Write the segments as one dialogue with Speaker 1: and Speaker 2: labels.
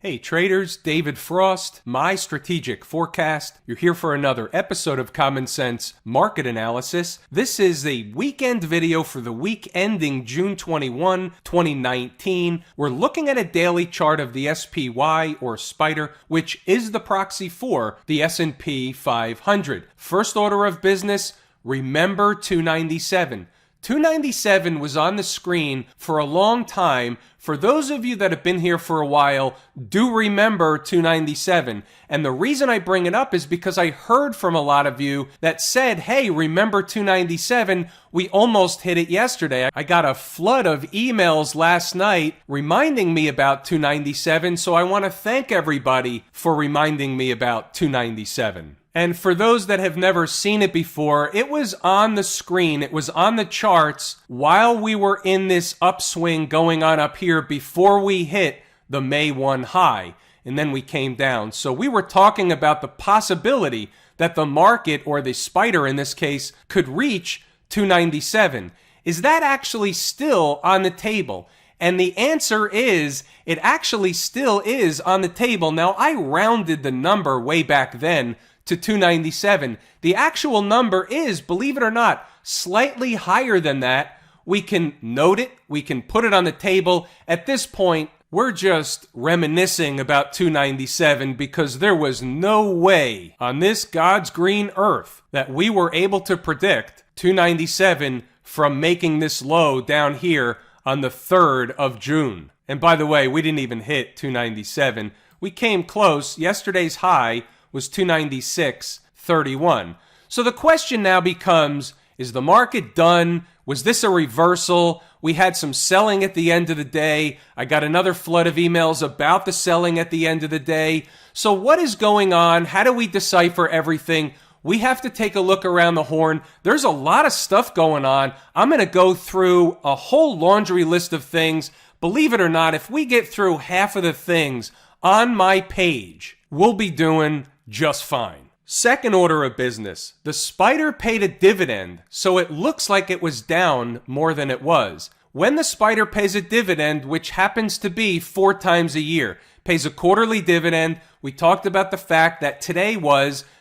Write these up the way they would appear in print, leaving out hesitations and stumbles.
Speaker 1: Hey traders, David Frost, my strategic forecast. You're here for another episode of Common Sense Market Analysis. This is a weekend video for the week ending June 21, 2019. We're looking at a daily chart of the SPY or Spider, which is the proxy for the S&P 500. First order of business, remember 297. 297 was on the screen for a long time. For those of you that have been here for a while, do remember 297. And the reason I bring it up is because I heard from a lot of you that said, hey, remember 297? We almost hit it yesterday. I got a flood of emails last night reminding me about 297, so I want to thank everybody for reminding me about 297. And for those that have never seen it before, it was on the screen, it was on the charts while we were in this upswing going on up here before we hit the May 1 high, and then we came down. So we were talking about the possibility that the market, or the spider in this case, could reach 297. Is that actually still on the table? And the answer is, it actually still is on the table. Now, I rounded the number way back then to 297. The actual number is, believe it or not, slightly higher than that. We can note it, we can put it on the table. At this point, we're just reminiscing about 297 because there was no way on this God's green earth that we were able to predict 297 from making this low down here on the 3rd of June. And by the way, we didn't even hit 297. We came close. Yesterday's high was 296.31. So the question now becomes, is the market done? Was this a reversal? We had some selling at the end of the day. I got another flood of emails about the selling at the end of the day. So what is going on? How do we decipher everything? We have to take a look around the horn. There's a lot of stuff going on. I'm going to go through a whole laundry list of things. Believe it or not, if we get through half of the things on my page, we'll be doing just fine. Second order of business, the spider paid a dividend, so it looks like it was down more than it was. When the spider pays a dividend, which happens to be 4 times a year, pays a quarterly dividend, we talked about the fact that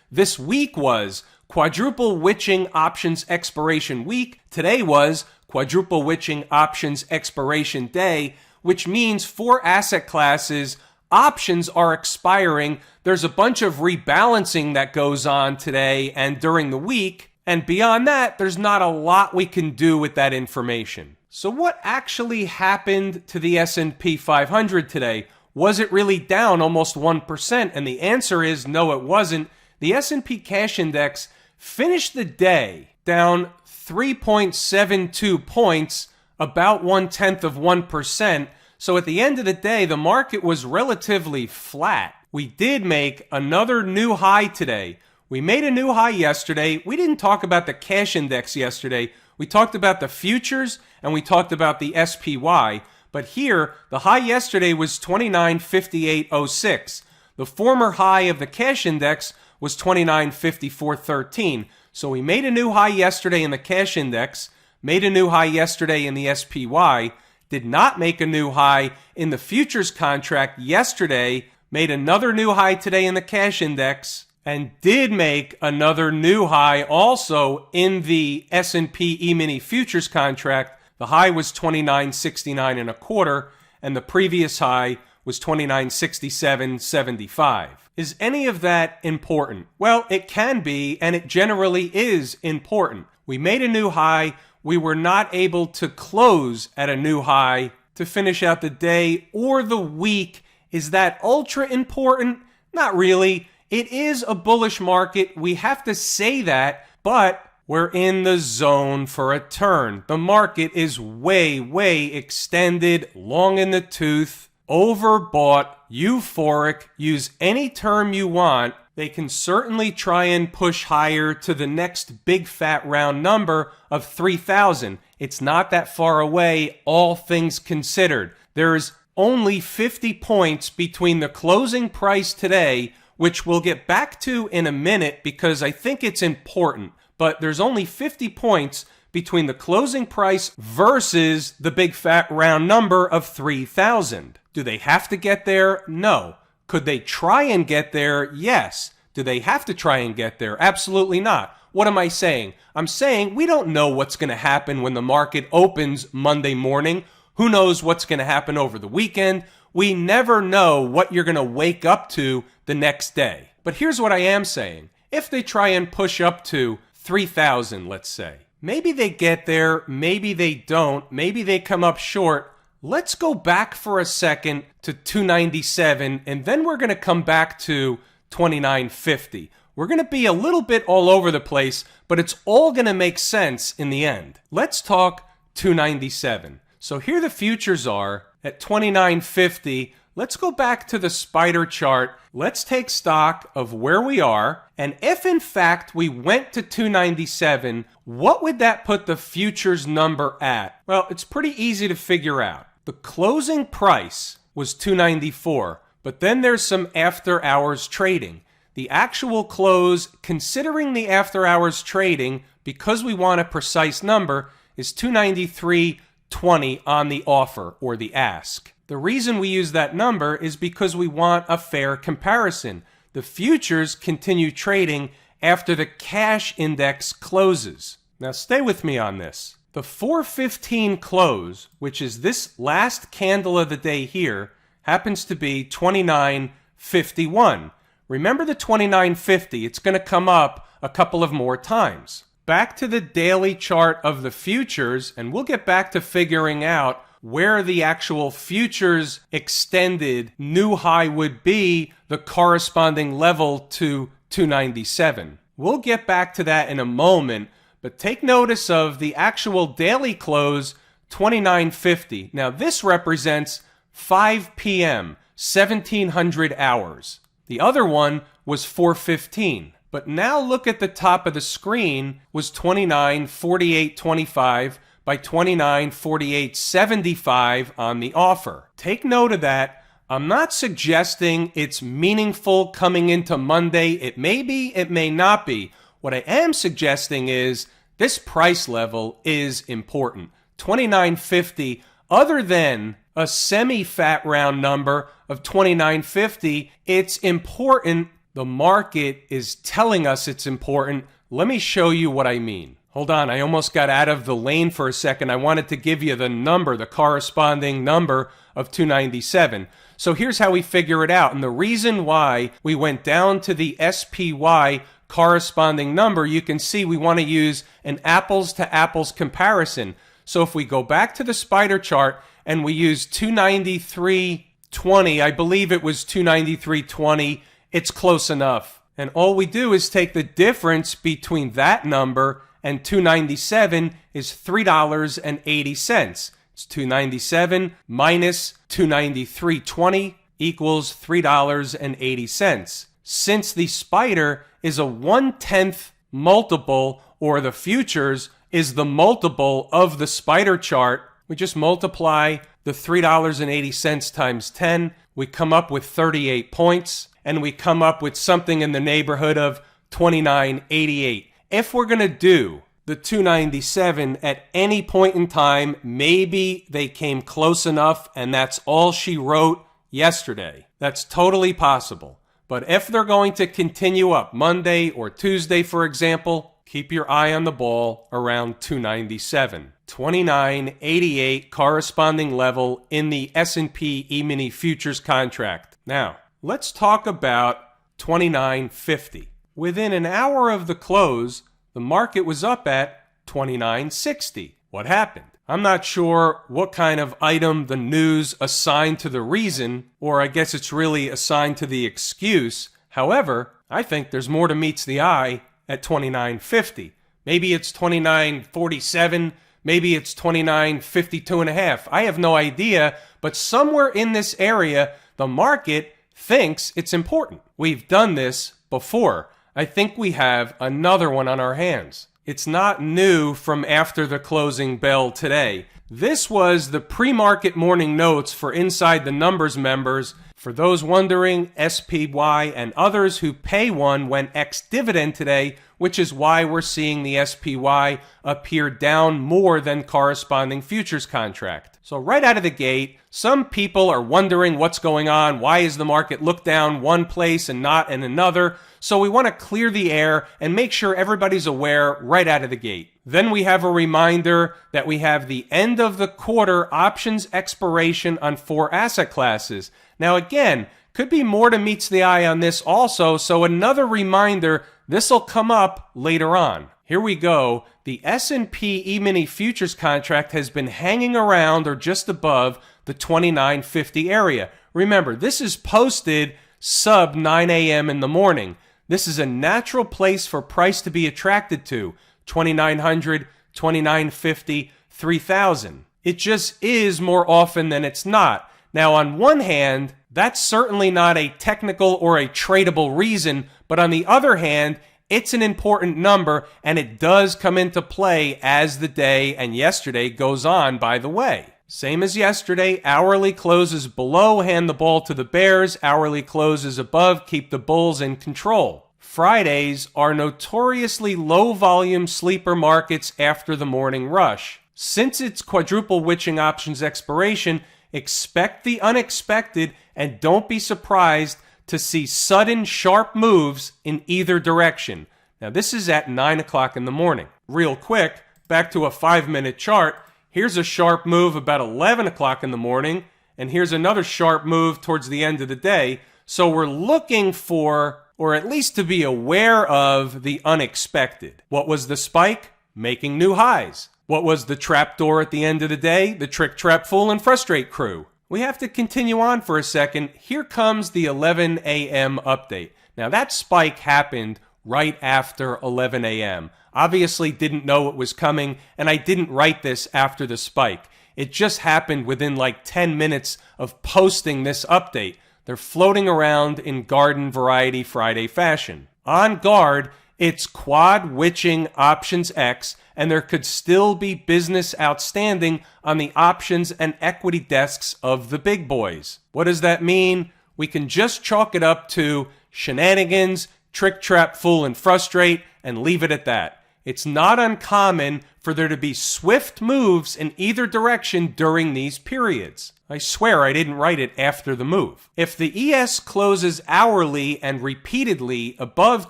Speaker 1: this week was Quadruple Witching Options Expiration Week. Today was Quadruple Witching Options Expiration Day, which means for asset classes, options are expiring. There's a bunch of rebalancing that goes on today and during the week. And beyond that, there's not a lot we can do with that information. So what actually happened to the S&P 500 today? Was it really down almost 1%? And the answer is no, it wasn't. The S&P Cash Index finished the day down 3.72 points, about 0.1%. So at the end of the day, the market was relatively flat. We did make another new high today. We made a new high yesterday. We didn't talk about the cash index yesterday. We talked about the futures and we talked about the SPY. But here, the high yesterday was 29.5806. The former high of the cash index was 29.5413. So we made a new high yesterday in the cash index, made a new high yesterday in the SPY, did not make a new high in the futures contract yesterday, made another new high today in the cash index, and did make another new high also in the S&P E-mini futures contract. The high was 29.69 and a quarter, and the previous high was 29.6775. Is any of that important? Well, it can be, and it generally is important. We made a new high. We were not able to close at a new high to finish out the day or the week. Is that ultra important? Not really. It is a bullish market. We have to say that, but we're in the zone for a turn. The market is way, way extended, long in the tooth, overbought, euphoric. Use any term you want. They can certainly try and push higher to the next big fat round number of 3,000. It's not that far away, all things considered. There's only 50 points between the closing price today, which we'll get back to in a minute because I think it's important. But there's only 50 points between the closing price versus the big fat round number of 3,000. Do they have to get there? No. Could they try and get there? Yes. Do they have to try and get there? Absolutely not. What am I saying? I'm saying we don't know what's going to happen when the market opens Monday morning. Who knows what's going to happen over the weekend? We never know what you're going to wake up to the next day. But here's what I am saying. If they try and push up to 3,000, let's say, maybe they get there, maybe they don't, maybe they come up short. Let's go back for a second to 297, and then we're going to come back to 2950. We're going to be a little bit all over the place, but it's all going to make sense in the end. Let's talk 297. So here the futures are at 2950. Let's go back to the spider chart. Let's take stock of where we are. And if in fact we went to 297, what would that put the futures number at? Well, it's pretty easy to figure out. The closing price was 294, but then there's some after hours trading. The actual close, considering the after hours trading, because we want a precise number, is 293.20 on the offer or the ask. The reason we use that number is because we want a fair comparison. The futures continue trading after the cash index closes. Now stay with me on this. The 415 close, which is this last candle of the day here, happens to be 29.51. Remember the 29.50, it's going to come up a couple of more times. Back to the daily chart of the futures, and we'll get back to figuring out where the actual futures extended new high would be, the corresponding level to 297. We'll get back to that in a moment, but take notice of the actual daily close, 29.50. Now this represents 5 p.m., 1700 hours. The other one was 4:15. But now look at the top of the screen was 29.48.25 by 29.48.75 on the offer. Take note of that. I'm not suggesting it's meaningful coming into Monday. It may be, it may not be. What I am suggesting is this price level is important. 29.50, other than a semi-fat round number of 29.50, it's important. The market is telling us it's important. Let me show you what I mean. Hold on, I almost got out of the lane for a second. I wanted to give you the number, the corresponding number of 297. So here's how we figure it out. And the reason why we went down to the SPY corresponding number, you can see we want to use an apples to apples comparison. So if we go back to the spider chart and we use 293.20, I believe it was 293.20, it's close enough. And all we do is take the difference between that number and 297 is $3.80. It's 297 minus 293.20 equals $3.80. Since the spider is a 1/10 multiple, or the futures is the multiple of the spider chart, we just multiply the $3.80 times 10. We come up with 38 points, and we come up with something in the neighborhood of 29.88. If we're going to do the 297 at any point in time, maybe they came close enough, and that's all she wrote yesterday. That's totally possible. But if they're going to continue up Monday or Tuesday, for example, keep your eye on the ball around 297. 29.88 corresponding level in the S&P E-mini futures contract. Now, let's talk about 29.50. Within an hour of the close, the market was up at 29.60. What happened? I'm not sure what kind of item the news assigned to the reason, or I guess it's really assigned to the excuse. However, I think there's more to meets the eye at 29.50. Maybe it's 29.47, maybe it's 29.52.5. I have no idea, but somewhere in this area, the market thinks it's important. We've done this before. I think we have another one on our hands. It's not new from after the closing bell today. This was the pre-market morning notes for Inside the Numbers members. For those wondering, SPY and others who pay one went ex-dividend today which is why we're seeing the SPY appear down more than corresponding futures contract. So right out of the gate, some people are wondering what's going on. Why is the market look down one place and not in another? So we want to clear the air and make sure everybody's aware right out of the gate. Then we have a reminder that we have the end of the quarter options expiration on 4 asset classes. Now again, could be more to meets the eye on this also, so another reminder, this will come up later on. Here we go. The S&P E-mini futures contract has been hanging around or just above the 2950 area. Remember, this is posted sub 9 a.m. in the morning. This is a natural place for price to be attracted to. 2900, 2950, 3000. It just is more often than it's not. Now, on one hand, that's certainly not a technical or a tradable reason, but on the other hand, it's an important number, and it does come into play as the day and yesterday goes on, by the way. Same as yesterday, hourly closes below, hand the ball to the bears. Hourly closes above, keep the bulls in control. Fridays are notoriously low-volume sleeper markets after the morning rush. Since it's quadruple witching options expiration, expect the unexpected and don't be surprised to see sudden sharp moves in either direction. Now this is at 9 o'clock in the morning. Real quick, back to a 5-minute chart. Here's a sharp move about 11 o'clock in the morning, and here's another sharp move towards the end of the day. So we're looking for, or at least to be aware of, the unexpected. What was the spike? Making new highs. What was the trapdoor at the end of the day? The trick, trap, fool, and frustrate crew. We have to continue on for a second. Here comes the 11 a.m. update. Now that spike happened right after 11 a.m. Obviously didn't know it was coming, and I didn't write this after the spike. It just happened within like 10 minutes of posting this update. They're floating around in garden variety Friday fashion. On guard, it's quad witching options X, and there could still be business outstanding on the options and equity desks of the big boys. What does that mean? We can just chalk it up to shenanigans, trick, trap, fool, and frustrate, and leave it at that. It's not uncommon for there to be swift moves in either direction during these periods. I swear I didn't write it after the move. If the ES closes hourly and repeatedly above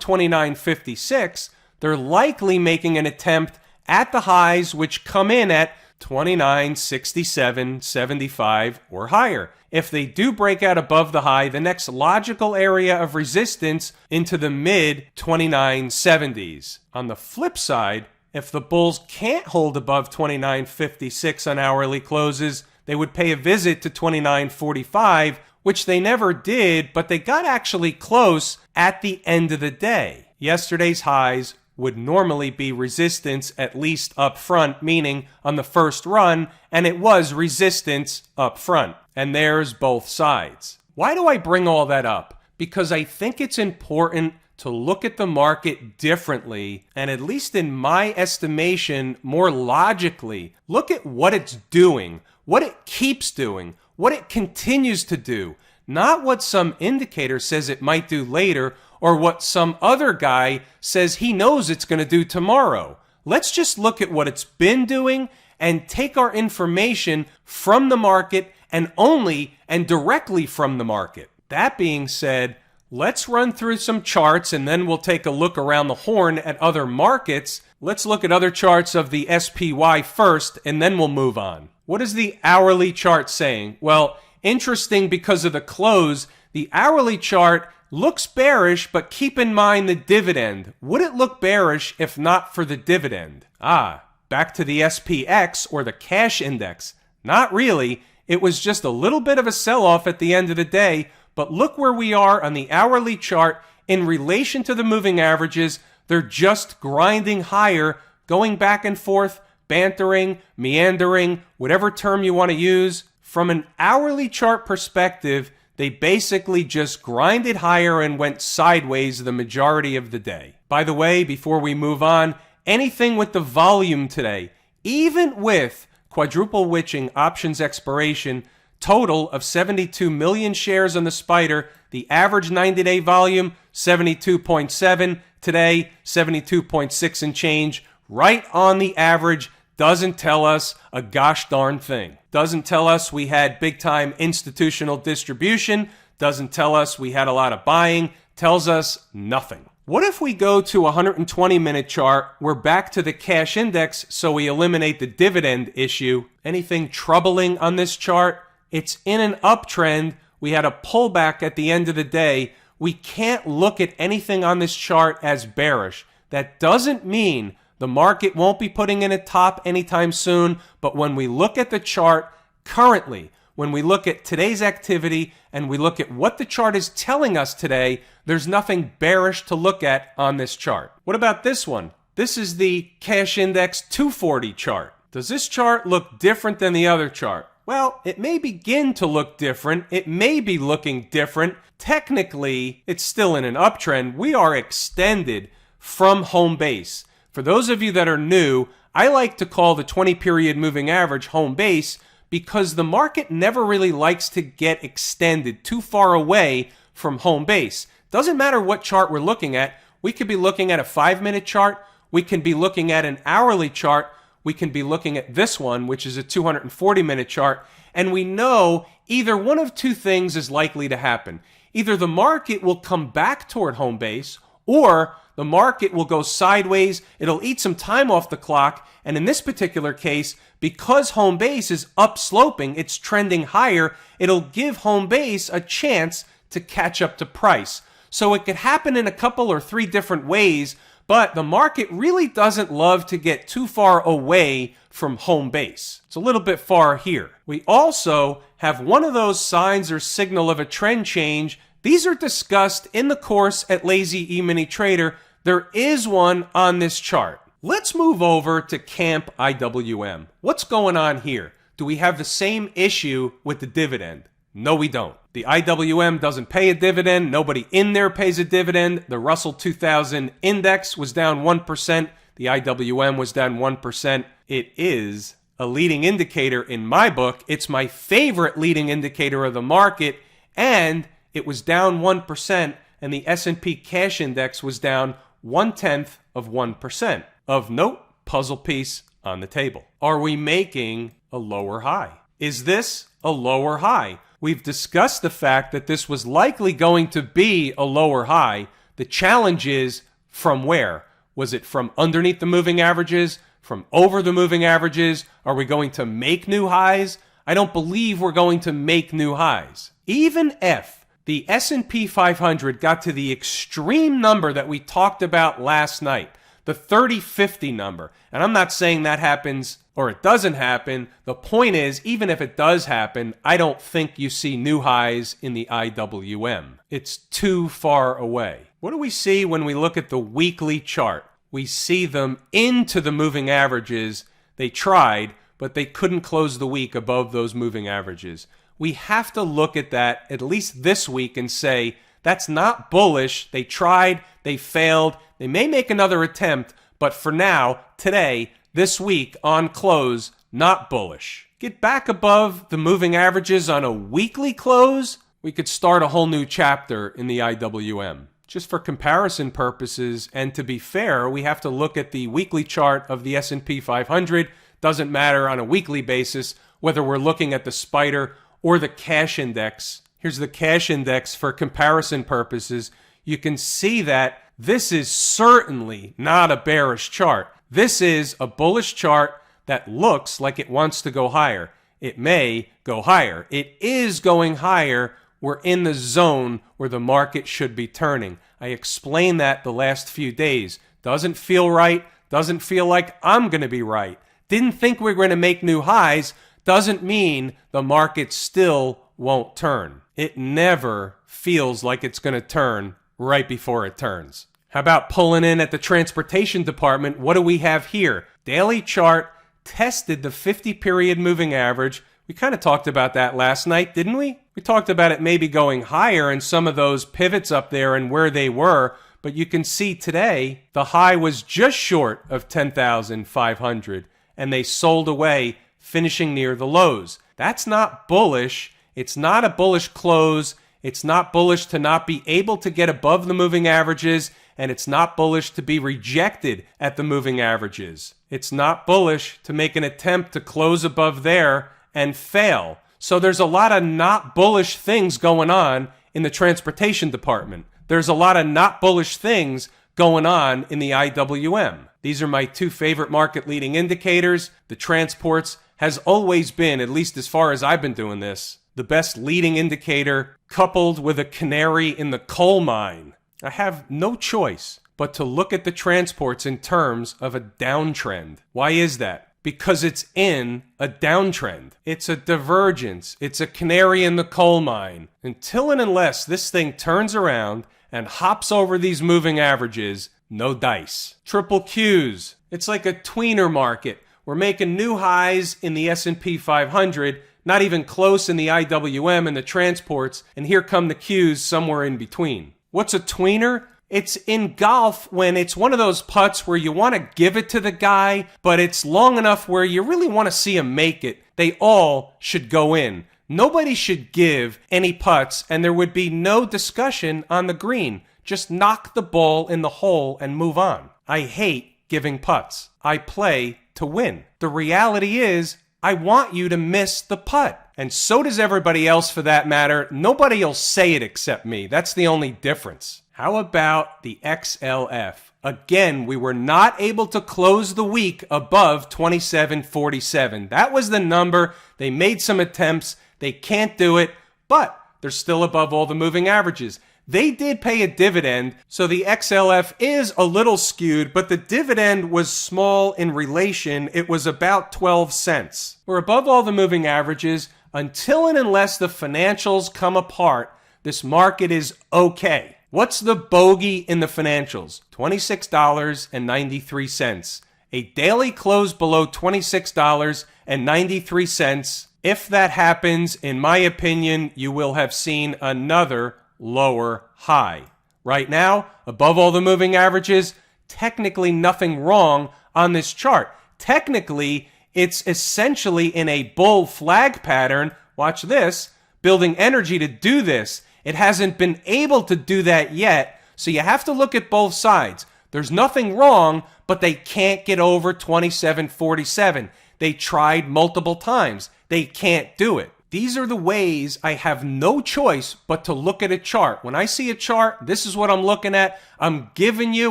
Speaker 1: 2956, they're likely making an attempt at the highs which come in at 2967, 75 or higher. If they do break out above the high, the next logical area of resistance into the mid 2970s. On the flip side, if the bulls can't hold above 2956 on hourly closes, they would pay a visit to 2945, which they never did, but they got actually close at the end of the day. Yesterday's highs would normally be resistance at least up front, meaning on the first run, and it was resistance up front. And there's both sides. Why do I bring all that up? Because I think it's important to look at the market differently, and at least in my estimation, more logically, look at what it's doing, what it keeps doing, what it continues to do, not what some indicator says it might do later or what some other guy says he knows it's going to do tomorrow. Let's just look at what it's been doing and take our information from the market and only and directly from the market. That being said, let's run through some charts and then we'll take a look around the horn at other markets. Let's look at other charts of the SPY first and then we'll move on. What is the hourly chart saying? Well, interesting because of the close, the hourly chart looks bearish, but keep in mind the dividend. Would it look bearish if not for the dividend? Back to the SPX or the cash index. Not really. It was just a little bit of a sell-off at the end of the day, but look where we are on the hourly chart in relation to the moving averages. They're just grinding higher, going back and forth, bantering, meandering, whatever term you want to use. From an hourly chart perspective, they basically just grinded higher and went sideways the majority of the day. By the way, before we move on, anything with the volume today, even with quadruple witching options expiration, total of 72 million shares on the SPDR, the average 90-day volume, 72.7, Today, 72.6 and change, right on the average. Doesn't tell us a gosh darn thing. Doesn't tell us we had big time institutional distribution. Doesn't tell us we had a lot of buying. Tells us nothing. What if we go to a 120-minute chart? We're back to the cash index, so we eliminate the dividend issue. Anything troubling on this chart? It's in an uptrend. We had a pullback at the end of the day. We can't look at anything on this chart as bearish. That doesn't mean the market won't be putting in a top anytime soon, but when we look at the chart currently, when we look at today's activity and we look at what the chart is telling us today, there's nothing bearish to look at on this chart. What about this one? This is the cash index 240 chart. Does this chart look different than the other chart? Well, it may begin to look different. It may be looking different. Technically, it's still in an uptrend. We are extended from home base. For those of you that are new, I like to call the 20-period moving average home base because the market never really likes to get extended too far away from home base. Doesn't matter what chart we're looking at. We could be looking at a 5-minute chart. We can be looking at an hourly chart. We can be looking at this one, which is a 240-minute chart. And we know either one of two things is likely to happen. Either the market will come back toward home base, or the market will go sideways. It'll eat some time off the clock. And in this particular case, because home base is upsloping, it's trending higher, it'll give home base a chance to catch up to price. So it could happen in a couple or three different ways, but the market really doesn't love to get too far away from home base. It's a little bit far here. We also have one of those signs or signal of a trend change. These are discussed in the course at Lazy E-mini Trader. There is one on this chart. Let's move over to Camp IWM. What's going on here? Do we have the same issue with the dividend? No, we don't. The IWM doesn't pay a dividend. Nobody in there pays a dividend. The Russell 2000 index was down 1%. The IWM was down 1%. It is a leading indicator in my book. It's my favorite leading indicator of the market, and it was down 1%, and the S&P cash index was down 0.1%. Of note, puzzle piece on the table. Are we making a lower high? Is this a lower high? We've discussed the fact that this was likely going to be a lower high. The challenge is from where? Was it from underneath the moving averages? From over the moving averages? Are we going to make new highs? I don't believe we're going to make new highs. Even if the S&P 500 got to the extreme number that we talked about last night, the 30-50 number, and I'm not saying that happens or it doesn't happen. The point is, even if it does happen, I don't think you see new highs in the IWM. It's too far away. What do we see when we look at the weekly chart? We see them into the moving averages. They tried, but they couldn't close the week above those moving averages. We have to look at that at least this week and say, that's not bullish. They tried, they failed. They may make another attempt, but for now, today, this week, on close, not bullish. Get back above the moving averages on a weekly close, we could start a whole new chapter in the IWM. Just for comparison purposes, and to be fair, we have to look at the weekly chart of the S&P 500. Doesn't matter on a weekly basis whether we're looking at the spider or the cash index. Here's the cash index for comparison purposes. You can see that this is certainly not a bearish chart. This is a bullish chart that looks like it wants to go higher. It may go higher. It is going higher. We're in the zone where the market should be turning. I explained that the last few days. Doesn't feel right. Doesn't feel like I'm going to be right. Didn't think we were going to make new highs. Doesn't mean the market still won't turn. It never feels like it's going to turn right before it turns. How about pulling in at the transportation department? What do we have here? Daily chart tested the 50-period moving average. We kind of talked about that last night, didn't we? We talked about it maybe going higher and some of those pivots up there and where they were. But you can see today, the high was just short of 10,500, and they sold away, finishing near the lows. That's not bullish. It's not a bullish close. It's not bullish to not be able to get above the moving averages, and it's not bullish to be rejected at the moving averages. It's not bullish to make an attempt to close above there and fail. So there's a lot of not bullish things going on in the transportation department. There's a lot of not bullish things going on in the IWM. These are my two favorite market leading indicators. The transports has always been, at least as far as I've been doing this, the best leading indicator coupled with a canary in the coal mine. I have no choice but to look at the transports in terms of a downtrend. Why is that? Because it's in a downtrend. It's a divergence. It's a canary in the coal mine. Until and unless this thing turns around and hops over these moving averages, no dice. Triple Qs. It's like a tweener market. We're making new highs in the S&P 500, not even close in the IWM and the transports, and here come the Qs somewhere in between. What's a tweener? It's in golf when it's one of those putts where you want to give it to the guy, but it's long enough where you really want to see him make it. They all should go in. Nobody should give any putts, and there would be no discussion on the green. Just knock the ball in the hole and move on. I hate giving putts. I play to win. The reality is, I want you to miss the putt. And so does everybody else for that matter. Nobody will say it except me. That's the only difference. How about the XLF? Again, we were not able to close the week above 27.47. That was the number. They made some attempts. They can't do it, but they're still above all the moving averages. They did pay a dividend, so the XLF is a little skewed, but the dividend was small in relation. It was about 12 cents. We're above all the moving averages. Until and unless the financials come apart, this market is okay. What's the bogey in the financials? $26.93. A daily close below $26.93. If that happens, in my opinion, you will have seen another lower high. Right now, above all the moving averages, technically nothing wrong on this chart. Technically, it's essentially in a bull flag pattern. Watch this, building energy to do this. It hasn't been able to do that yet, so you have to look at both sides. There's nothing wrong, but they can't get over 27.47. They tried multiple times. They can't do it. These are the ways I have no choice but to look at a chart. When I see a chart, this is what I'm looking at. I'm giving you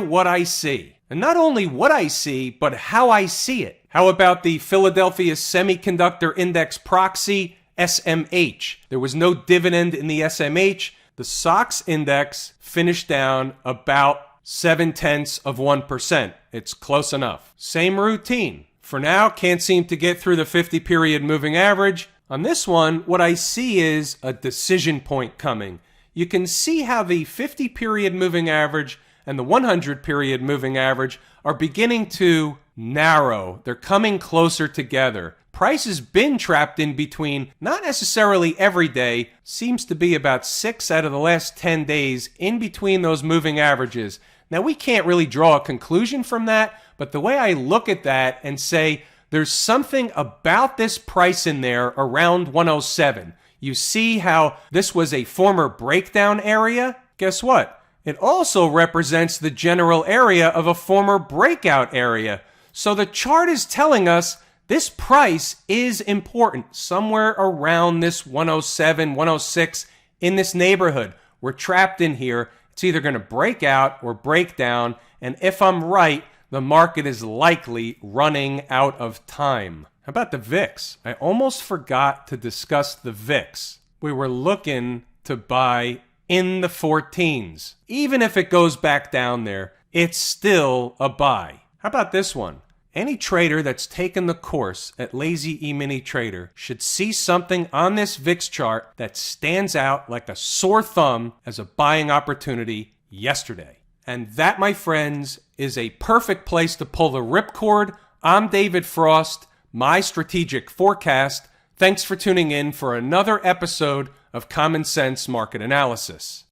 Speaker 1: what I see. And not only what I see, but how I see it. How about the Philadelphia Semiconductor Index Proxy, SMH? There was no dividend in the SMH. The SOX index finished down about 0.7%. It's close enough. Same routine. For now, can't seem to get through the 50-period moving average. On this one, what I see is a decision point coming. You can see how the 50-period moving average and the 100-period moving average are beginning to narrow. They're coming closer together. Price has been trapped in between, not necessarily every day, seems to be about 6 out of the last 10 days in between those moving averages. Now, we can't really draw a conclusion from that, but the way I look at that and say, there's something about this price in there around 107. You see how this was a former breakdown area? Guess what? It also represents the general area of a former breakout area. So the chart is telling us this price is important, somewhere around this 107, 106 in this neighborhood. We're trapped in here. It's either going to break out or break down. And if I'm right, the market is likely running out of time. How about the VIX? I almost forgot to discuss the VIX. We were looking to buy in the 14s. Even if it goes back down there, it's still a buy. How about this one? Any trader that's taken the course at Lazy E-mini Trader should see something on this VIX chart that stands out like a sore thumb as a buying opportunity yesterday. And that, my friends, is a perfect place to pull the ripcord. I'm David Frost, my strategic forecast. Thanks for tuning in for another episode of Common Sense Market Analysis.